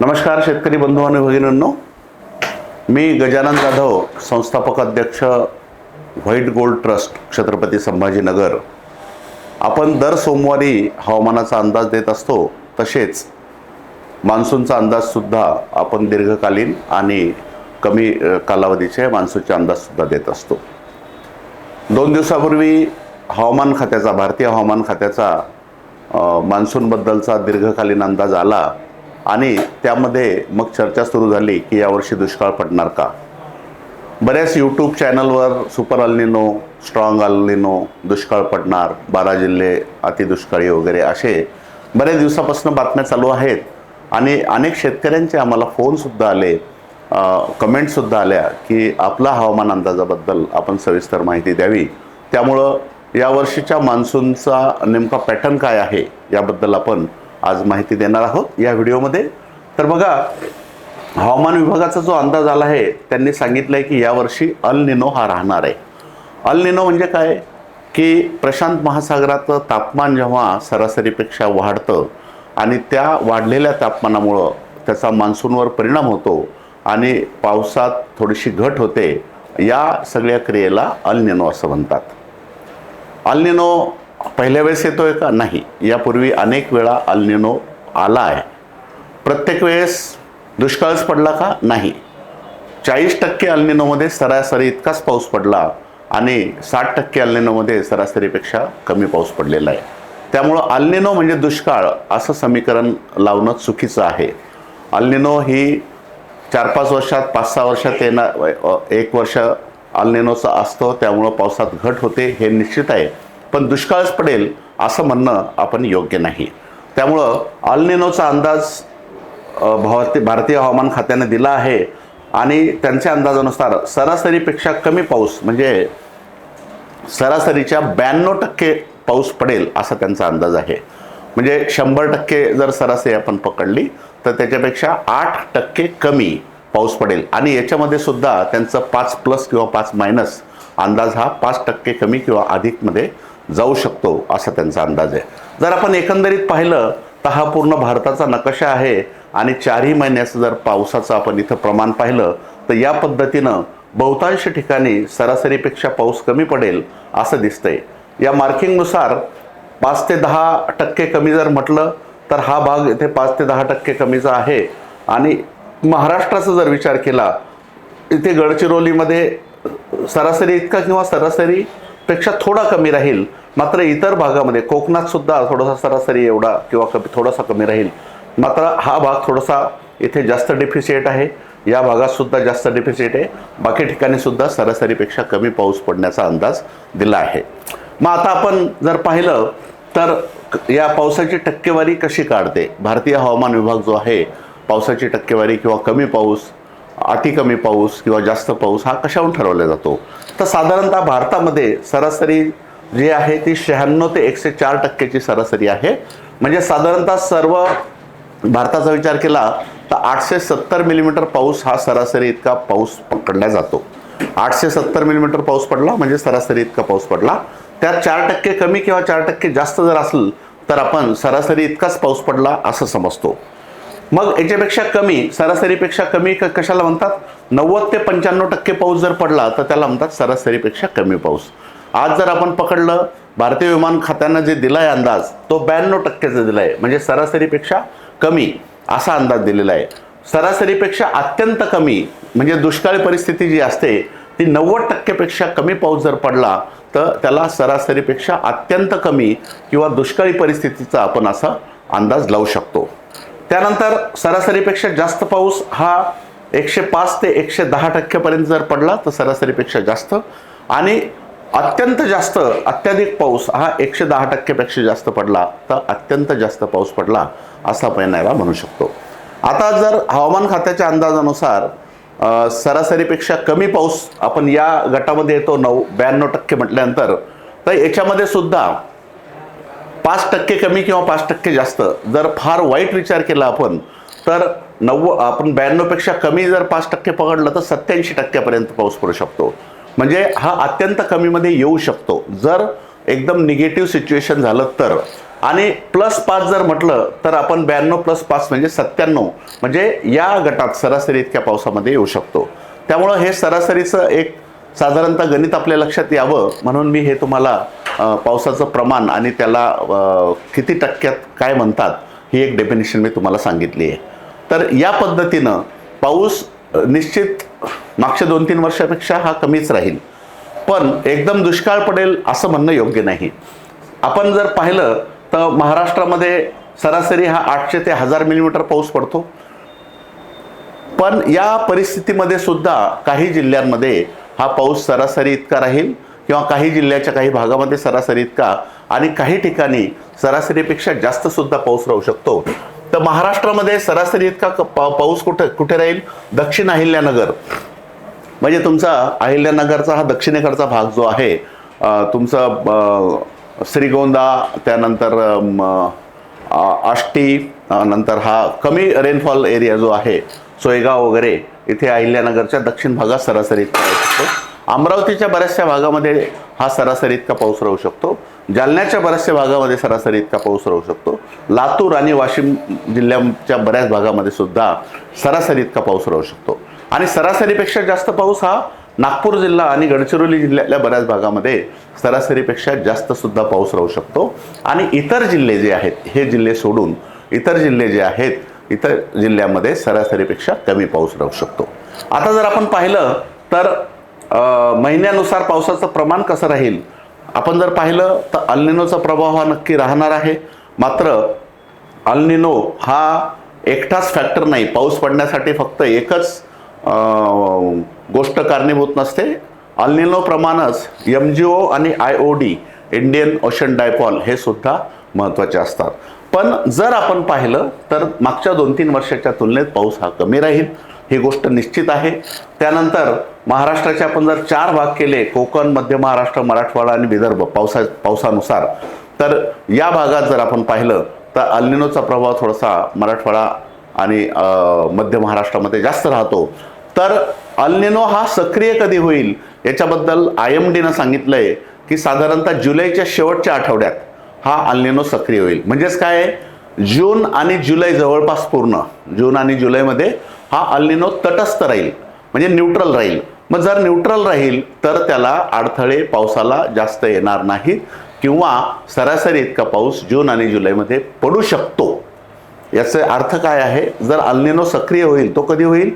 नमस्कार शेतकरी बंधू आणि भगिनींनो, मी गजानन जाधव, संस्थापक अध्यक्ष white gold trust Chhatrapati Sambhajinagar. आपण दर सोमवारी हवामानाचा अंदाज देत असतो. तसेच मान्सूनचा अंदाजसुद्धा आपण दीर्घकालीन आणि कमी कालावधीचे मान्सूनचे अंदाजसुद्धा देत असतो. 2 दिवसापूर्वी भारतीय हवामान खात्याचा मान्सूनबद्दलचा दीर्घकालीन अंदाज आला आणि त्यामध्ये मग चर्चा सुरू झाली की यावर्षी दुष्काळ पडणार का. बऱ्याच यूट्यूब चॅनलवर सुपर अल निनो, स्ट्रॉंग अल निनो, दुष्काळ पडणार, 12 जिल्हे अतिदुष्काळी वगैरे असे बऱ्याच दिवसापासून बातम्या चालू आहेत. आणि अनेक शेतकऱ्यांचे आम्हाला फोनसुद्धा आले, कमेंटसुद्धा आल्या की आपला हवामान अंदाजाबद्दल आपण सविस्तर माहिती द्यावी. त्यामुळं यावर्षीच्या मान्सूनचा नेमका पॅटर्न काय आहे याबद्दल आपण आज माहिती देणार आहोत या व्हिडिओमध्ये. तर बघा, हवामान विभागाचा जो अंदाज आला आहे त्यांनी सांगितलं आहे की यावर्षी अल निनो हा राहणार आहे. अल निनो म्हणजे काय की प्रशांत महासागराचं तापमान जेव्हा सरासरीपेक्षा वाढतं आणि त्या वाढलेल्या तापमानामुळं त्याचा मान्सूनवर परिणाम होतो आणि पावसात थोडीशी घट होते, या सगळ्या क्रियेला अल निनो असं म्हणतात. अल निनो पहिल्या वेळेस येतोय का? नाही. यापूर्वी अनेक वेळा अल निनो आला आहे. प्रत्येक वेळेस दुष्काळच पडला का? नाही. 40% अल निनोमध्ये सरासरी इतकाच पाऊस पडला आणि 60% अल निनोमध्ये सरासरीपेक्षा कमी पाऊस पडलेला आहे. त्यामुळं अल निनो म्हणजे दुष्काळ असं समीकरण लावणं चुकीचं आहे. अल निनो ही 4-5 वर्षात, 5-6 वर्षात येणार, 1 वर्ष अल निनोचं असतं, त्यामुळं पावसात घट होते हे निश्चित आहे. पण दुष्काळच पडेल असं म्हणणं आपण योग्य नाही. त्यामुळं अल निनोचा अंदाज भारतीय हवामान खात्याने दिला आहे आणि त्यांच्या अंदाजानुसार सरासरीपेक्षा कमी पाऊस म्हणजे सरासरीच्या 92% पाऊस पडेल असा त्यांचा अंदाज आहे. म्हणजे 100% जर सरासरी आपण पकडली तर त्याच्यापेक्षा 8% कमी पाऊस पडेल. आणि याच्यामध्ये सुद्धा त्यांचं 5+ किंवा 5- अंदाज हा 5% कमी किंवा अधिकमध्ये जाऊ शकतो असा त्यांचा अंदाज आहे. जर आपण एकंदरीत पाहिलं तर हा पूर्ण भारताचा नकाशा आहे आणि 4ही महिन्याचं जर पावसाचं आपण इथं प्रमाण पाहिलं तर या पद्धतीनं बहुतांश ठिकाणी सरासरीपेक्षा पाऊस कमी पडेल असं दिसतंय. या मार्किंगनुसार 5 ते 10% कमी जर म्हटलं तर हा भाग इथे 5 ते 10% कमीचा आहे. आणि महाराष्ट्राचा जर विचार केला, इथे गडचिरोलीमध्ये सरासरी इतका किंवा सरासरीपेक्षा थोडा कमी राहील. मात्र इतर भागामध्ये कोकणात सुद्धा थोडासा सरासरी एवढा किंवा थोडासा कमी राहील. मात्र हा भाग थोडासा इथे जास्त डेफिसिट आहे, या भागात सुद्धा जास्त डेफिसिट आहे. बाकी ठिकाणी सुद्धा सरासरीपेक्षा कमी पाऊस पडण्याचा अंदाज दिला आहे. मग आता आपण जर पाहिलं तर या पावसाची टक्केवारी कशी काढते भारतीय हवामान विभाग जो आहे, पावसाची टक्केवारी किंवा कमी पाऊस, अति कमी पाऊस किंवा जास्त पाऊस हा कशावरून ठरवला जातो. तर साधारणतः भारतामध्ये सरासरी जी आहे ती 96 ते 104% सरासरी आहे. म्हणजे साधारणतः सर्व भारताचा विचार केला तर 870 मिलीमीटर पाऊस हा सरासरी इतका पाऊस पकडला जातो. 870 मिलीमीटर पाऊस पडला म्हणजे सरासरी इतका पाऊस पडला. त्यात 4% कमी किंवा 4% जास्त जर असेल तर आपण सरासरी इतकाच पाऊस पडला असं समजतो. मग याच्यापेक्षा कमी, सरासरीपेक्षा कमी कशाला म्हणतात? 90 ते 95% पाऊस जर पडला तर त्याला म्हणतात सरासरीपेक्षा कमी पाऊस. आज जर आपण पकडलं, भारतीय विमान खात्यानं जे दिला आहे अंदाज तो 92%चा दिला आहे. म्हणजे सरासरीपेक्षा कमी असा अंदाज दिलेला आहे. सरासरीपेक्षा अत्यंत कमी म्हणजे दुष्काळी परिस्थिती जी असते ती 90%पेक्षा कमी पाऊस जर पडला तर त्याला सरासरीपेक्षा अत्यंत कमी किंवा दुष्काळी परिस्थितीचा आपण असा अंदाज लावू शकतो. त्यानंतर सरासरीपेक्षा जास्त पाऊस हा 105 ते 110% पर्यंत जर पडला तर सरासरीपेक्षा जास्त, आणि अत्यंत जास्त, अत्याधिक पाऊस हा 110% पेक्षा जास्त पडला तर अत्यंत जास्त पाऊस पडला असा आपण याला म्हणू शकतो. आता जर हवामान खात्याच्या अंदाजानुसार सरासरीपेक्षा कमी पाऊस आपण या गटामध्ये येतो 92% म्हटल्यानंतर, तर याच्यामध्ये सुद्धा 5% कमी किंवा 5% जास्त, जर फार वाईट विचार केला आपण तर आपण 92पेक्षा कमी जर 5% पकडलं तर 87% पर्यंत पाऊस पडू शकतो. म्हणजे हा अत्यंत कमीमध्ये येऊ शकतो जर एकदम निगेटिव्ह सिच्युएशन झालं तर. आणि +5 जर म्हटलं तर आपण 92 + 5 म्हणजे 97, म्हणजे या गटात सरासरी इतक्या पावसामध्ये येऊ शकतो. त्यामुळं हे सरासरीचं एक साधारणतः गणित आपल्या लक्षात यावं म्हणून मी हे तुम्हाला पावसाचं प्रमाण आणि त्याला किती टक्क्यात काय म्हणतात ही एक डेफिनेशन मी तुम्हाला सांगितली आहे. तर या पद्धतीनं पाऊस निश्चित मागच्या 2-3 वर्षापेक्षा हा कमीच राहील, पण एकदम दुष्काळ पडेल असं म्हणणं योग्य नाही. आपण जर पाहिलं तर महाराष्ट्रामध्ये सरासरी हा 800 ते 1000 मिलीमीटर पाऊस पडतो, पण या परिस्थितीमध्ये सुद्धा काही जिल्ह्यांमध्ये हा पाऊस सरासरी इतका राहील किंवा काही जिल्ह्याच्या काही भागामध्ये सरासरी इतका आणि काही ठिकाणी सरासरीपेक्षा जास्त सुद्धा पाऊस राहू शकतो. तर महाराष्ट्रामध्ये सरासरी इतका पाऊस कुठे राहील? दक्षिण अहिल्यानगर, म्हणजे तुमचा अहिल्यानगरचा हा दक्षिणेकडचा भाग जो आहे, तुमचा श्रीगोंदा, त्यानंतर आष्टी, नंतर हा कमी रेनफॉल एरिया जो आहे सोयगाव वगैरे, इथे अहिल्यानगरच्या दक्षिण भागात सरासरी इतका राहू शकतो. अमरावतीच्या बऱ्याचशा भागामध्ये हा सरासरी इतका पाऊस राहू शकतो. जालन्याच्या बऱ्याचशा भागामध्ये सरासरी इतका पाऊस राहू शकतो. लातूर आणि वाशिम जिल्ह्याच्या बऱ्याच भागामध्ये सुद्धा सरासरी इतका पाऊस राहू शकतो. आणि सरासरीपेक्षा जास्त पाऊस हा नागपूर जिल्हा आणि गडचिरोली जिल्ह्यातल्या बऱ्याच भागामध्ये सरासरीपेक्षा जास्त सुद्धा पाऊस राहू शकतो. आणि इतर जिल्हे जे आहेत, हे जिल्हे सोडून इतर जिल्हे जे आहेत, इतर जिल्ह्यामध्ये सरासरीपेक्षा कमी पाऊस राहू शकतो. आता जर आपण पाहिलं तर महिन्यानुसार पावसाचं प्रमाण कसं राहील, आपण जर पाहिलं तर अल निनोचा प्रभाव हा नक्की राहणार आहे. मात्र अल निनो हा एकटाच फॅक्टर नाही. पाऊस पडण्यासाठी फक्त एकच गोष्ट कारणीभूत नसते. अल निनो प्रमाणच MGO आणि IOD, इंडियन ओशन डायपॉल, हे सुद्धा महत्त्वाचे असतात. पण जर आपण पाहिलं तर मागच्या 2-3 वर्षाच्या तुलनेत पाऊस हा कमी राहील, ही गोष्ट निश्चित आहे. त्यानंतर महाराष्ट्राचे आपण जर 4 भाग केले, कोकण, मध्य महाराष्ट्र, मराठवाडा आणि विदर्भ, पावसानुसार, तर या भागात जर आपण पाहिलं तर अल निनोचा प्रभाव थोडासा मराठवाडा आणि मध्य महाराष्ट्रामध्ये जास्त राहतो. तर अल निनो हा सक्रिय कधी होईल याच्याबद्दल IMDनं सांगितलंय की साधारणतः जुलैच्या शेवटच्या आठवड्यात हा अल निनो सक्रिय होईल. म्हणजेच काय आहे, जून आणि जुलै जवळपास पूर्ण, जून आणि जुलैमध्ये हा अल निनो तटस्थ राहील, म्हणजे न्यूट्रल राहील. मग जर न्यूट्रल राहील तर त्याला अडथळे पावसाला जास्त येणार नाहीत किंवा सरासरी इतका पाऊस जून आणि जुलैमध्ये पडू शकतो. याचा अर्थ काय आहे, जर अल निनो सक्रिय होईल तो कधी होईल?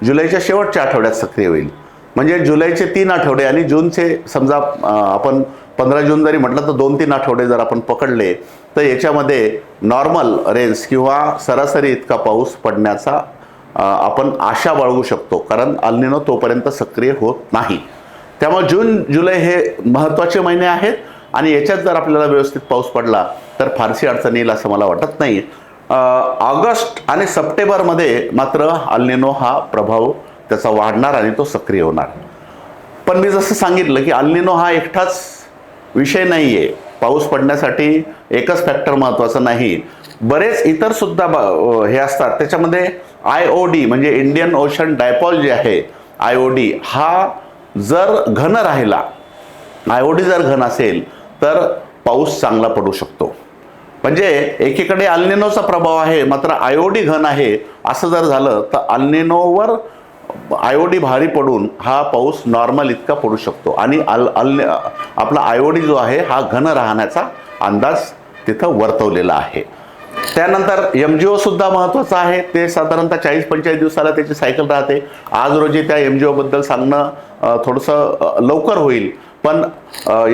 जुलैच्या शेवटच्या आठवड्यात सक्रिय होईल. म्हणजे जुलैचे 3 आठवडे आणि जूनचे समजा आपण 15 जून जरी म्हटलं तर 2-3 आठवडे जर आपण पकडले तर याच्यामध्ये नॉर्मल रेंज किंवा सरासरी इतका पाऊस पडण्याचा आपण आशा बाळगू शकतो, कारण अल निनो तोपर्यंत सक्रिय होत नाही. त्यामुळे जून जुलै हे महत्त्वाचे महिने आहेत आणि याच्यात जर आपल्याला व्यवस्थित पाऊस पडला तर फारशी अडचण येईल असं मला वाटत नाही. ऑगस्ट आणि सप्टेंबरमध्ये मात्र अल निनो हा प्रभाव त्याचा वाढणार आणि तो सक्रिय होणार. पण मी जसं सांगितलं की अल निनो हा एकटाच विषय नाही आहे. पाऊस पडण्यासाठी एकच फॅक्टर महत्त्वाचं नाही, बरेच इतर सुद्धा हे असतात. त्याच्यामध्ये IOD म्हणजे इंडियन ओशन डायपॉल जे आहे, IOD हा जर घन राहिला, IOD जर घन असेल तर पाऊस चांगला पडू शकतो. म्हणजे एकीकडे अल निनोचा प्रभाव आहे मात्र IOD घन आहे, असं जर झालं तर अल निनोवर IOD भारी पडून हा पाऊस नॉर्मल इतका पडू शकतो आणि आपला IOD जो आहे हा घन राहण्याचा अंदाज तिथं वर्तवलेला आहे. त्यानंतर MGO सुद्धा महत्त्वाचं आहे. ते साधारणतः 40-45 दिवसाला त्याची सायकल राहते. आज रोजी त्या MGO बद्दल सांगणं थोडंसं लवकर होईल, पण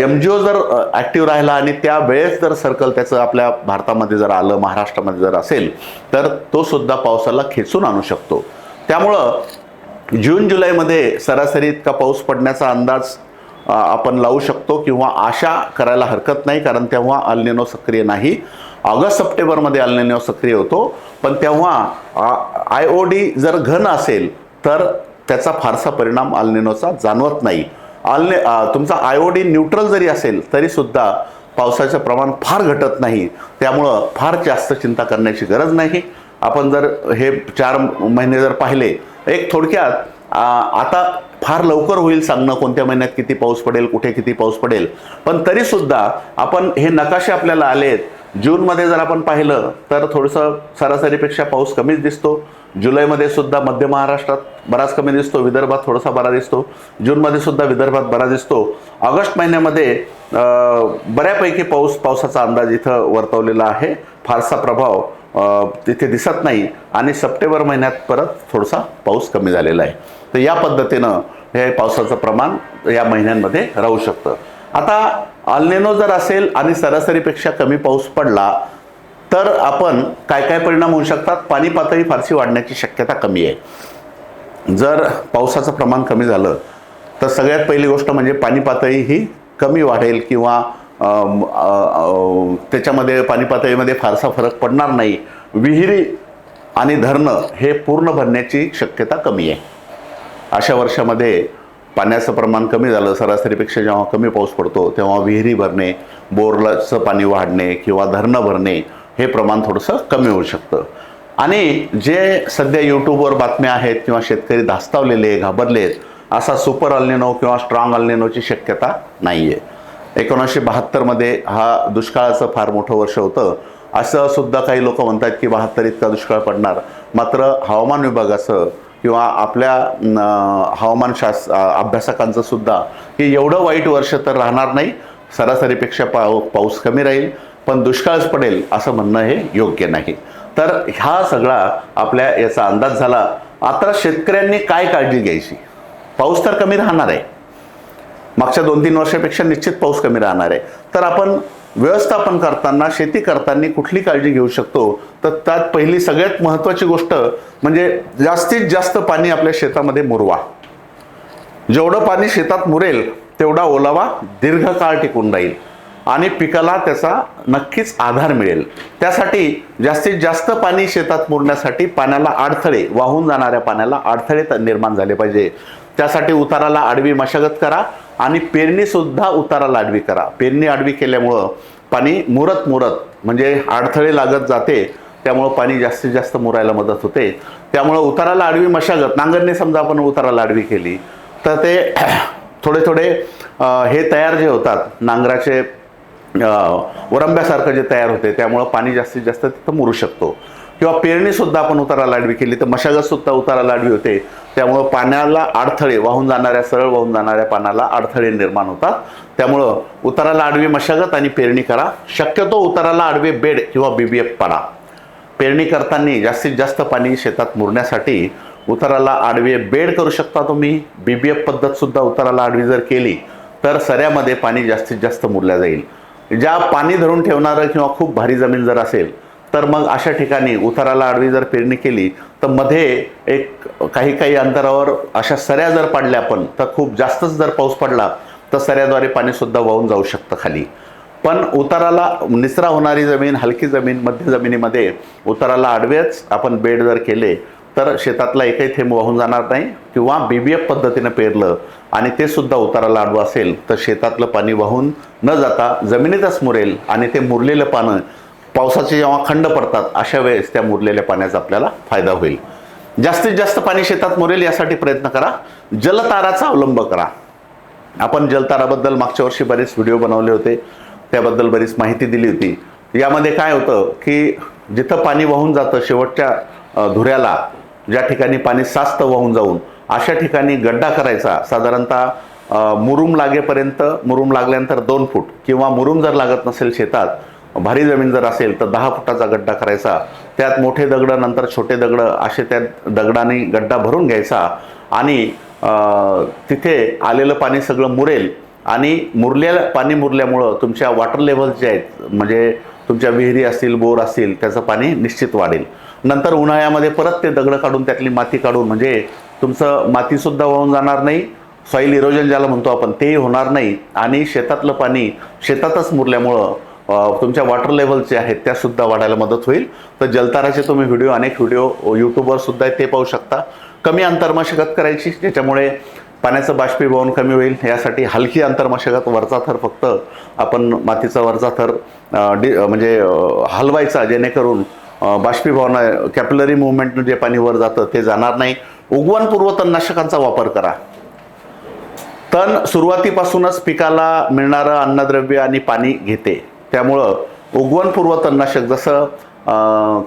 MGO जर ॲक्टिव्ह राहिला आणि त्या वेळेस जर सर्कल त्याचं आपल्या भारतामध्ये जर आलं, महाराष्ट्रामध्ये जर असेल, तर तो सुद्धा पावसाला खेचून आणू शकतो. त्यामुळं जून जुलैमध्ये सरासरी इतका पाऊस पडण्याचा अंदाज आपण लावू शकतो किंवा आशा करायला हरकत नाही, कारण तेव्हा अल निनो सक्रिय नाही. ऑगस्ट सप्टेंबरमध्ये अल निनो सक्रिय होतो, पण तेव्हा IOD जर घन असेल तर त्याचा फारसा परिणाम अल निनोचा जाणवत नाही. तुमचा IOD न्यूट्रल जरी असेल तरी सुद्धा पावसाचं प्रमाण फार घटत नाही. त्यामुळं फार जास्त चिंता करण्याची गरज नाही. आपण जर हे 4 महिने जर पाहिले, एक थोडक्यात आता फार लवकर होईल सांगणं कोणत्या महिन्यात किती पाऊस पडेल, कुठे किती पाऊस पडेल, पण तरीसुद्धा आपण हे नकाशे आपल्याला आलेत जूनमध्ये जर आपण पाहिलं तर थोडंसं सरासरीपेक्षा पाऊस कमीच दिसतो. जुलैमध्ये सुद्धा मध्य महाराष्ट्रात बराच कमी दिसतो, विदर्भात थोडासा बरा दिसतो, जूनमध्ये सुद्धा विदर्भात बरा दिसतो. ऑगस्ट महिन्यामध्ये बऱ्यापैकी पावसाचा अंदाज इथं वर्तवलेला आहे. फारसा प्रभाव तिथे दिसत नाही आणि सप्टेंबर महिन्यात परत थोडासा पाऊस कमी झालेला आहे. तर या पद्धतीनं हे पावसाचं प्रमाण या महिन्यांमध्ये राहू शकतं. आता अल निनो जर असेल आणि सरासरीपेक्षा कमी पाऊस पडला तर आपण काय काय परिणाम होऊ शकतात. पाणी पातळी फारशी वाढण्याची शक्यता कमी आहे. जर पावसाचं प्रमाण कमी झालं तर सगळ्यात पहिली गोष्ट म्हणजे पाणी पातळी ही कमी वाढेल किंवा त्याच्यामध्ये पाणी पातळीमध्ये फारसा फरक पडणार नाही. विहिरी आणि धरणं हे पूर्ण भरण्याची शक्यता कमी आहे. अशा वर्षामध्ये पाण्याचं प्रमाण कमी झालं, सरासरीपेक्षा जेव्हा कमी पाऊस पडतो तेव्हा विहिरी भरणे, बोरचं पाणी वाढणे किंवा धरणं भरणे हे प्रमाण थोडंसं कमी होऊ शकतं. आणि जे सध्या यूट्यूबवर बातम्या आहेत किंवा शेतकरी धास्तावलेले घाबरलेत, असा सुपर अल निनो किंवा स्ट्रॉंग अल निनोची शक्यता नाही आहे. 1972मध्ये हा दुष्काळाचं फार मोठं वर्ष होतं. असं सुद्धा काही लोक म्हणतात की 72 इतका दुष्काळ पडणार. मात्र हवामान विभागाचं किंवा आपल्या हवामान अभ्यासकांचं सुद्धा की एवढं वाईट वर्ष तर राहणार नाही, सरासरीपेक्षा पाऊस कमी राहील पण दुष्काळच पडेल असं म्हणणं हे योग्य नाही. तर हा सगळा आपल्या याचा अंदाज झाला. आता शेतकऱ्यांनी काय काळजी घ्यायची. पाऊस तर कमी राहणार आहे, मागच्या 2-3 वर्षापेक्षा निश्चित पाऊस कमी राहणार आहे. तर आपण व्यवस्थापन करताना, शेती करताना कुठली काळजी घेऊ शकतो. तर त्यात पहिली सगळ्यात महत्त्वाची गोष्ट म्हणजे जास्तीत जास्त पाणी आपल्या शेतामध्ये मुरवा. जेवढं पाणी शेतात मुरेल तेवढा ओलावा दीर्घकाळ टिकून राहील आणि पिकाला त्याचा नक्कीच आधार मिळेल. त्यासाठी जास्तीत जास्त पाणी शेतात मुरण्यासाठी पाण्याला अडथळे, वाहून जाणाऱ्या पाण्याला अडथळे निर्माण झाले पाहिजे. त्यासाठी उताराला आडवी मशागत करा आणि पेरणी सुद्धा उताराला आडवी करा. पेरणी आडवी केल्यामुळं पाणी मुरत म्हणजे अडथळे लागत जाते, त्यामुळं पाणी जास्तीत जास्त मुरायला मदत होते. त्यामुळं उताराला आडवी मशागत, नांगरणे समजा आपण उताराला आडवी केली तर ते थोडे हे तयार जे होतात नांगराचे वरंब्यासारखं जे तयार होते त्यामुळं पाणी जास्तीत जास्त तिथं मुरू शकतो. किंवा पेरणी सुद्धा आपण उताराला आडवी केली तर मशागत सुद्धा उताराला आडवी होते. त्यामुळं पाण्याला अडथळे, सरळ वाहून जाणाऱ्या पाण्याला अडथळे निर्माण होतात. त्यामुळं उताराला आडवी मशागत आणि पेरणी करा. शक्यतो उताराला आडवे बेड किंवा BBF पाडा. पेरणी करताना जास्तीत जास्त पाणी शेतात मुरण्यासाठी उताराला आडवे बेड करू शकता तुम्ही. BBF पद्धत सुद्धा उताराला आडवी जर केली तर सऱ्यामध्ये पाणी जास्तीत जास्त मुरल्या जाईल. ज्या पाणी धरून ठेवणारं किंवा खूप भारी जमीन जर असेल तर मग अशा ठिकाणी उताराला आडवी जर पेरणी केली तर मध्ये एक काही अंतरावर अशा सऱ्या जर पाडल्या आपण तर खूप जास्तच जर पाऊस पडला तर सऱ्याद्वारे पाणी सुद्धा वाहून जाऊ शकतं खाली. पण उताराला निचरा होणारी जमीन, हलकी जमीन, मध्य जमिनीमध्ये उताराला आडवेच आपण बेड जर केले तर शेतातला एकही थेंब वाहून जाणार नाही. किंवा BBF पद्धतीनं पेरलं आणि ते सुद्धा उताराला आडवं असेल तर शेतातलं पाणी वाहून न जाता जमिनीतच मुरेल आणि ते मुरलेलं पानं पावसाचे जेव्हा खंड पडतात अशा वेळेस त्या मुरलेल्या पाण्याचा आपल्याला फायदा होईल. जास्तीत जास्त पाणी शेतात मुरेल यासाठी प्रयत्न करा. जलताराचा अवलंब करा. आपण जलताराबद्दल मागच्या वर्षी बरेच व्हिडिओ बनवले होते, त्याबद्दल बरीच माहिती दिली होती. यामध्ये काय होतं की जिथं पाणी वाहून जातं शेवटच्या धुऱ्याला, ज्या ठिकाणी पाणी साचतं वाहून जाऊन अशा ठिकाणी गड्डा करायचा. साधारणतः मुरुम लागेपर्यंत, मुरुम लागल्यानंतर 2 फूट किंवा मुरुम जर लागत नसेल शेतात, भारी जमीन जर असेल तर 10 फुटाचा गड्डा करायचा. त्यात मोठे दगड नंतर छोटे दगड असे त्या दगडाने गड्डा भरून घ्यायचा आणि तिथे आलेलं पाणी सगळं मुरेल आणि पाणी मुरल्यामुळं तुमच्या वॉटर लेव्हल जे आहेत म्हणजे तुमच्या विहिरी असतील, बोर असतील, त्याचं पाणी निश्चित वाढेल. नंतर उन्हाळ्यामध्ये परत ते दगड काढून त्यातली माती काढून म्हणजे तुमचं मातीसुद्धा वाहून जाणार नाही, सॉईल इरोजन ज्याला म्हणतो आपण तेही होणार नाही आणि शेतातलं पाणी शेतातच मुरल्यामुळं तुमच्या वॉटर लेव्हल जे आहेत त्या सुद्धा वाढायला मदत होईल. तर जलताराचे तुम्ही अनेक व्हिडिओ यूट्यूबवर सुद्धा ते पाहू शकता. कमी अंतर्मशागत करायची ज्याच्यामुळे पाण्याचं बाष्पीभवन कमी होईल. यासाठी हलकी अंतर्मशागत, वरचा थर फक्त आपण मातीचा वरचा थर म्हणजे हलवायचा जेणेकरून बाष्पीभवन, कॅपिलरी मुवमेंटनं जे पाणी वर जातं ते जाणार नाही. उगवणपूर्व तणनाशकांचा वापर करा. तण सुरुवातीपासूनच पिकाला मिळणारं अन्नद्रव्य आणि पाणी घेते, त्यामुळं उगवणपूर्व तणनाशक जसं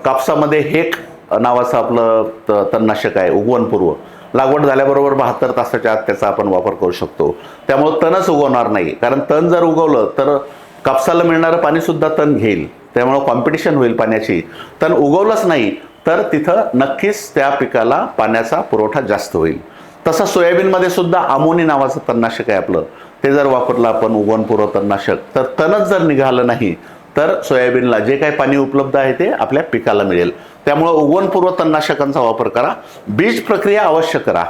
कापसामध्ये हेक नावाचं आपलं तणनाशक आहे उगवणपूर्व, लागवड झाल्याबरोबर 72 तासाच्या आत त्याचा आपण वापर करू शकतो. त्यामुळे तणच उगवणार नाही, कारण तण जर उगवलं तर कापसाला मिळणारं पाणीसुद्धा तण घेईल, त्यामुळं कॉम्पिटिशन होईल पाण्याची. तण उगवलंच नाही तर तिथं नक्कीच त्या पिकाला पाण्याचा पुरवठा जास्त होईल. तसं सोयाबीनमध्ये सुद्धा अमोनी नावाचं तणनाशक आहे आपलं, ते जर वापरलं आपण उगवणपूर्व तणनाशक, तर तणच जर निघालं नाही तर सोयाबीनला जे काही पाणी उपलब्ध आहे ते आपल्या पिकाला मिळेल. त्यामुळं उगवणपूर्व तणनाशकांचा वापर करा. बीज प्रक्रिया अवश्य करा.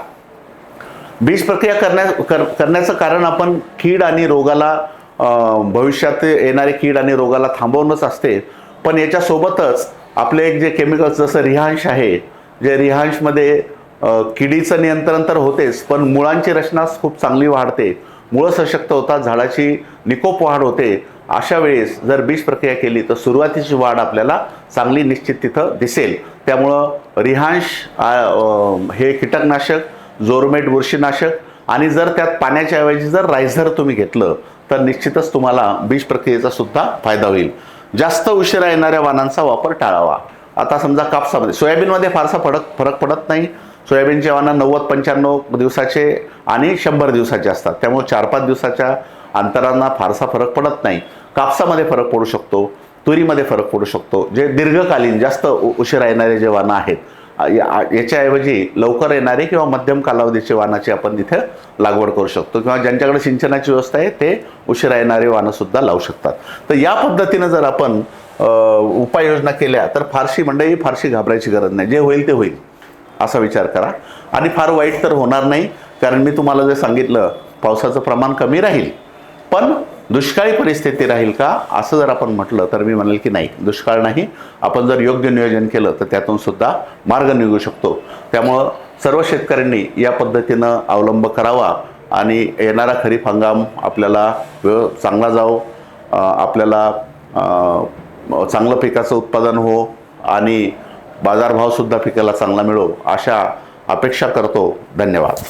बीज प्रक्रिया करण्याचं कारण आपण कीड आणि रोगाला भविष्यात येणारे कीड आणि रोगाला थांबवणंच असते. पण याच्यासोबतच आपले एक जे केमिकल्स जसं रिहांश आहे, जे रिहांशमध्ये किडीचं नियंत्रण तर होतेच, पण मुळांची रचना खूप चांगली वाढते, मुळं सशक्त होतात, झाडाची निकोप वाढ होते. अशा वेळेस जर बीज प्रक्रिया केली तर सुरुवातीची वाढ आपल्याला चांगली निश्चित तिथं दिसेल. त्यामुळं रिहांश हे कीटकनाशक, जोरमेट बुरशीनाशक, आणि जर त्यात पाण्याच्या ऐवजी जर रायझर तुम्ही घेतलं तर निश्चितच तुम्हाला बीज प्रक्रियेचा सुद्धा फायदा होईल. जास्त उशिरा येणाऱ्या वाणांचा वापर टाळावा. आता समजा कापसामध्ये, सोयाबीनमध्ये फारसा फरक पडत नाही. सोयाबीनचे वाणं 90-95 दिवसाचे आणि 100 दिवसाचे असतात, त्यामुळे 4-5 दिवसाच्या अंतरांना फारसा फरक पडत नाही. कापसामध्ये फरक पडू शकतो, तुरीमध्ये फरक पडू शकतो. जे दीर्घकालीन जास्त उशिरा येणारे जे वाणं आहेत, याच्याऐवजी लवकर येणारे किंवा मध्यम कालावधीचे वाणाची आपण तिथे लागवड करू शकतो, किंवा ज्यांच्याकडे सिंचनाची व्यवस्था आहे ते उशिरा येणारे वाणं सुद्धा लावू शकतात. तर या पद्धतीनं जर आपण उपाययोजना केल्या तर फारशी घाबरायची गरज नाही. जे होईल ते होईल असा विचार करा. आणि फार वाईट तर होणार नाही, कारण मी तुम्हाला जे सांगितलं, पावसाचं प्रमाण कमी राहील पण दुष्काळी परिस्थिती राहील का, असं जर आपण म्हटलं तर मी म्हणेल की नाही, दुष्काळ नाही. आपण जर योग्य नियोजन केलं तर त्यातून सुद्धा मार्ग निघू शकतो. त्यामुळं सर्व शेतकऱ्यांनी या पद्धतीनं अवलंब करावा आणि येणारा खरीप हंगाम आपल्याला चांगला जावो, आपल्याला चांगलं पिकाचं उत्पादन हो आणि बाजारभावसुद्धा पिकाला चांगला मिळो, अशा अपेक्षा करतो. धन्यवाद.